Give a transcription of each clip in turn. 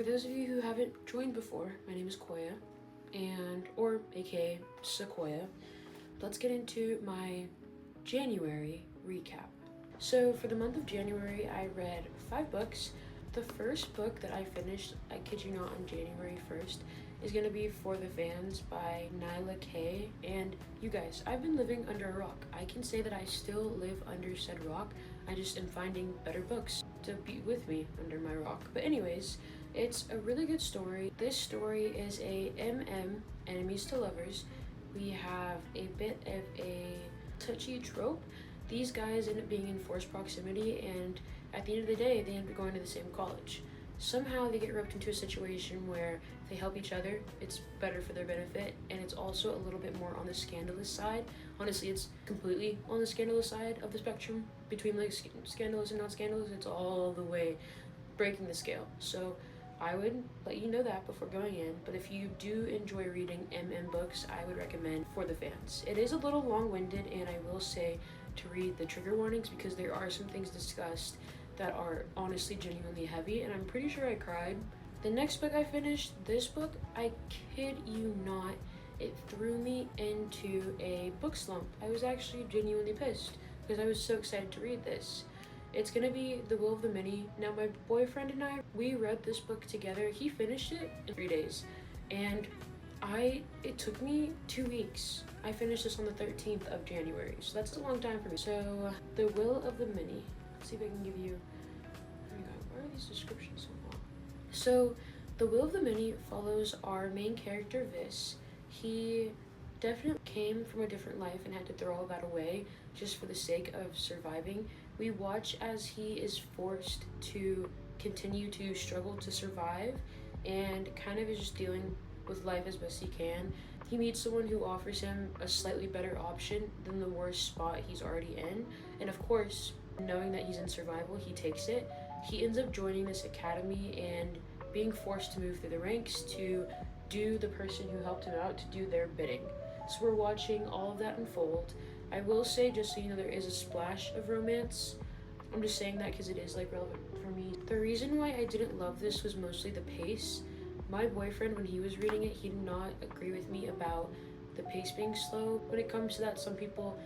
for those of you who haven't joined before, my name is Koya, or aka Sequoia. Let's get into my January recap. So for the month of January, I read 5 books. The first book that I finished, I kid you not, on January 1st, is going to be For the Fans by Nyla K. And you guys, I've been living under a rock. I can say that I still live under said rock. I just am finding better books to be with me under my rock. But anyways, it's a really good story. This story is a enemies to lovers. We have a bit of a touchy trope. These guys end up being in forced proximity, and at the end of the day, they end up going to the same college. Somehow they get roped into a situation where they help each other. It's better for their benefit, and it's also a little bit more on the scandalous side. Honestly, it's completely on the scandalous side of the spectrum between like scandalous and not scandalous. It's all the way breaking the scale. So I would let you know that before going in, but if you do enjoy reading books, I would recommend For the Fans. It is a little long-winded, and I will say to read the trigger warnings because there are some things discussed that are honestly genuinely heavy, and I'm pretty sure I cried. The next book I finished, this book, I kid you not, it threw me into a book slump. I was actually genuinely pissed because I was so excited to read this. It's gonna be The Will of the Many. Now my boyfriend and I, we read this book together. He finished it in 3 days, and it took me 2 weeks. I finished this on the 13th of January, so that's a long time for me. So The Will of the Many. Let's see if I can give you, oh my god, why are these descriptions so long? So The Will of the Many follows our main character, Vis. He definitely came from a different life and had to throw all that away just for the sake of surviving. We watch as he is forced to continue to struggle to survive and kind of is just dealing with life as best he can. He meets someone who offers him a slightly better option than the worst spot he's already in, and of course, knowing that he's in survival, he takes it. He ends up joining this academy and being forced to move through the ranks to do the person who helped him out to do their bidding. So we're watching all of that unfold. I will say, just so you know, there is a splash of romance. I'm just saying that because it is like relevant for me. The reason why I didn't love this was mostly the pace. My boyfriend, when he was reading it, he did not agree with me about the pace being slow. When it comes to that, some people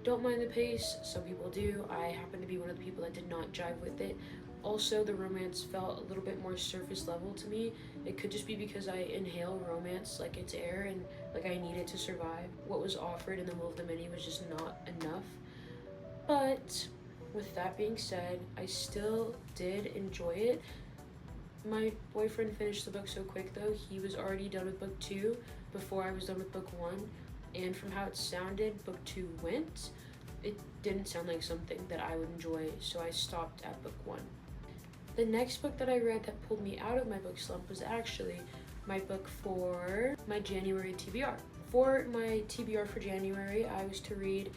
don't mind the pace, some people do. I happen to be one of the people that did not jive with it. Also, the romance felt a little bit more surface level to me. It could just be because I inhale romance like it's air and like I need it to survive. What was offered in The Will of the Many was just not enough. But with that being said, I still did enjoy it. My boyfriend finished the book so quick though. He was already done with book 2 before I was done with book 1. And from how it sounded, book 2 went. It didn't sound like something that I would enjoy, so I stopped at book 1. The next book that I read that pulled me out of my book slump was actually my book for my January TBR. For my TBR for January, I was to read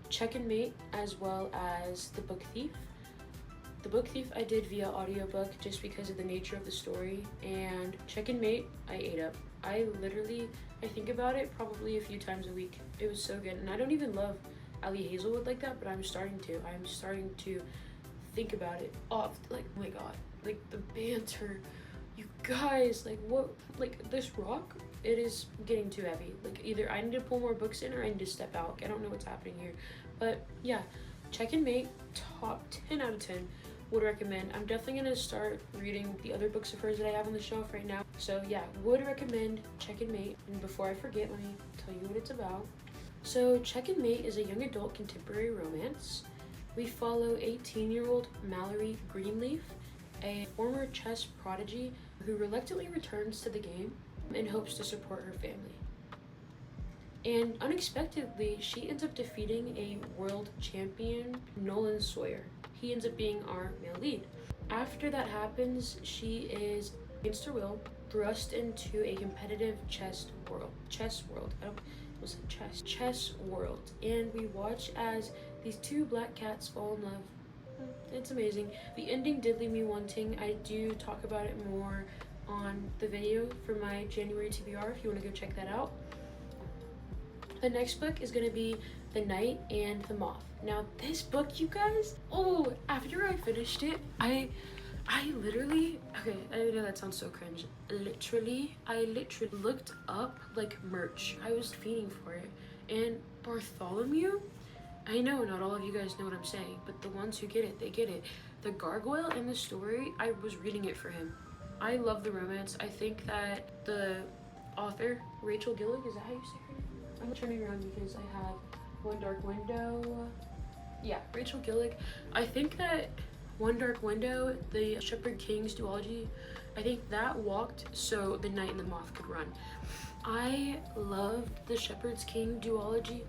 Check and Mate as well as The Book Thief. The Book Thief I did via audiobook just because of the nature of the story, and Check and Mate I ate up. I think about it probably a few times a week. It was so good, and I don't even love Hazelwood like that, but I'm starting to think about it off. Like, oh my god, like the banter, you guys, like what, like this rock, it is getting too heavy. Like either I need to pull more books in or I need to step out. I don't know what's happening here, but yeah, Check and Mate, top 10 out of 10. Would recommend. I'm definitely gonna start reading the other books of hers that I have on the shelf right now. So yeah, would recommend Check and Mate. And before I forget, let me tell you what it's about. So Check and Mate is a young adult contemporary romance. We follow 18-year-old Mallory Greenleaf, a former chess prodigy who reluctantly returns to the game in hopes to support her family. And unexpectedly, she ends up defeating a world champion, Nolan Sawyer. He ends up being our male lead. After that happens, she is, against her will, thrust into a competitive chess world. And we watch as these 2 black cats fall in love. It's amazing. The ending did leave me wanting. I do talk about it more on the video for my January TBR if you want to go check that out. The next book is going to be The Knight and the Moth. Now this book, you guys, after I finished it, I I literally, okay, I know that sounds so cringe. I literally looked up like merch. I was fiending for it. And Bartholomew, I know not all of you guys know what I'm saying, but the ones who get it, they get it. The gargoyle in the story, I was reading it for him. I love the romance. I think that the author, Rachel Gillig, is that how you say her name? I'm turning around because I have One Dark Window. Yeah, Rachel Gillig. I think that One Dark Window, the Shepherd King's duology, I think that walked so the Knight and the Moth could run. I loved the Shepherd's King duology.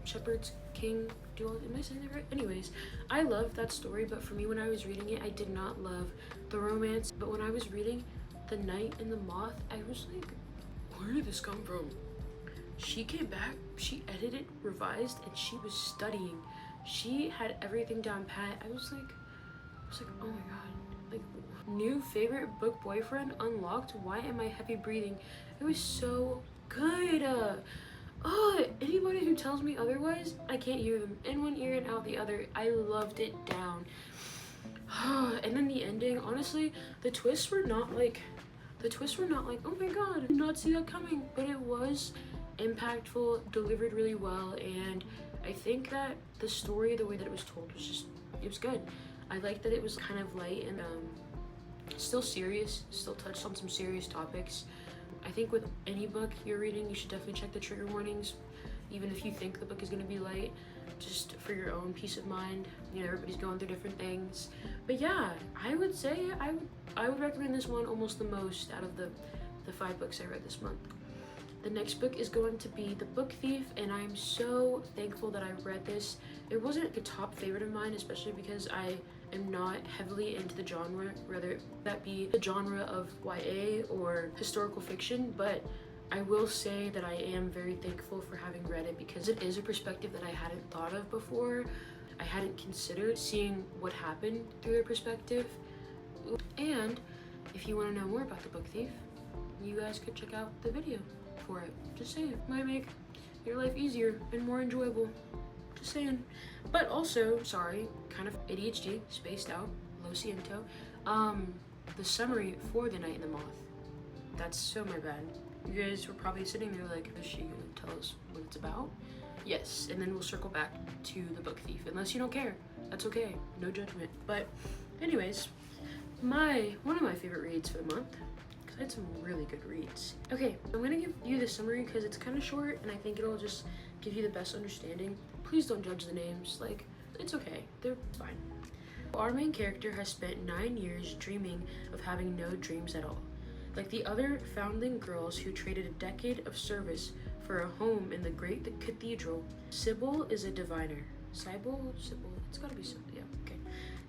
Am I saying that right? Anyways, I loved that story, but for me, when I was reading it, I did not love the romance. But when I was reading The Knight and the Moth, I was like, where did this come from? She came back, she edited, revised, and she was studying. She had everything down pat. I was like, oh my god. Like, new favorite book boyfriend unlocked. Why am I heavy breathing? It was so good. Anybody who tells me otherwise, I can't hear them. In one ear and out the other. I loved it down. And then the ending, honestly, the twists were not like, oh my god, I did not see that coming. But it was impactful, delivered really well, and I think that the story, the way that it was told, it was good. I liked that it was kind of light and still serious, still touched on some serious topics. I think with any book you're reading, you should definitely check the trigger warnings, even if you think the book is going to be light, just for your own peace of mind. You know, everybody's going through different things. But yeah, I would say I would recommend this one almost the most out of the 5 books I read this month. The next book is going to be The Book Thief, and I'm so thankful that I read this. It wasn't a top favorite of mine, especially because I am not heavily into the genre, whether that be the genre of YA or historical fiction, but I will say that I am very thankful for having read it because it is a perspective that I hadn't thought of before. I hadn't considered seeing what happened through their perspective. And if you want to know more about The Book Thief, you guys could check out the video for it. Just saying, might make your life easier and more enjoyable. Just saying. But also, sorry, kind of ADHD, spaced out, lo siento. The summary for The Knight and the Moth. That's so my bad. You guys were probably sitting there like, is she gonna tell us what it's about? Yes, and then we'll circle back to The Book Thief. Unless you don't care, that's okay, no judgment. But anyways, one of my favorite reads for the month, because I had some really good reads. Okay, I'm gonna give you the summary because it's kind of short and I think it'll just give you the best understanding. Please don't judge the names, like, it's okay, they're fine. Our main character has spent 9 years dreaming of having no dreams at all. Like the other foundling girls who traded a decade of service for a home in the great cathedral, Sybil is a diviner. Sybil? It's gotta be Sybil, yeah, okay.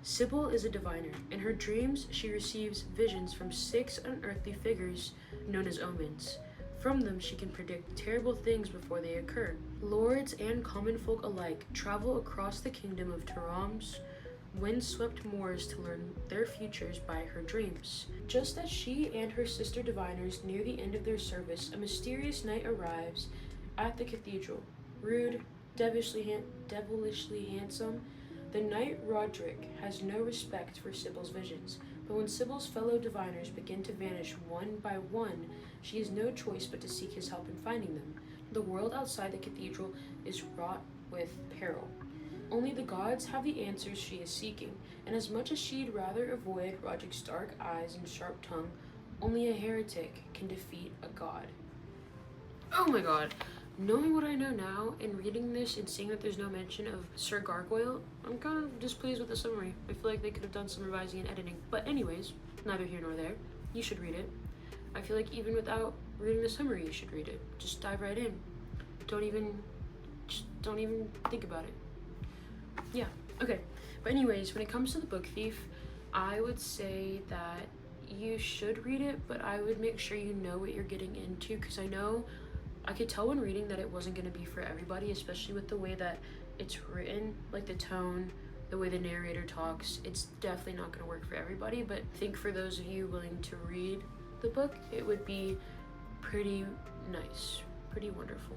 Sybil is a diviner. In her dreams, she receives visions from 6 unearthly figures known as omens. From them, she can predict terrible things before they occur. Lords and common folk alike travel across the kingdom of Taram's windswept moors to learn their futures by her dreams. Just as she and her sister diviners near the end of their service, a mysterious knight arrives at the cathedral. Rude, devilishly handsome, the knight Roderick has no respect for Sybil's visions, but when Sybil's fellow diviners begin to vanish one by one, she has no choice but to seek his help in finding them. The world outside the cathedral is wrought with peril. Only the gods have the answers she is seeking, and as much as she'd rather avoid Roderick's dark eyes and sharp tongue, only a heretic can defeat a god. Oh my god. Knowing what I know now, and reading this and seeing that there's no mention of Sir Gargoyle, I'm kind of displeased with the summary. I feel like they could have done some revising and editing. But anyways, neither here nor there. You should read it. I feel like even without reading the summary, you should read it. Just dive right in. Don't even think about it. Yeah, okay. But anyways, when it comes to The Book Thief, I would say that you should read it, but I would make sure you know what you're getting into, because I could tell when reading that it wasn't going to be for everybody, especially with the way that it's written, like the tone, the way the narrator talks. It's definitely not going to work for everybody, but I think for those of you willing to read the book, it would be pretty nice, pretty wonderful,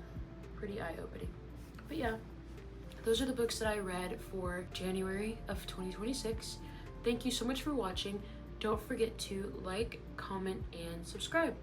pretty eye-opening. But yeah, those are the books that I read for January of 2026. Thank you so much for watching. don't forget to like, comment, and subscribe.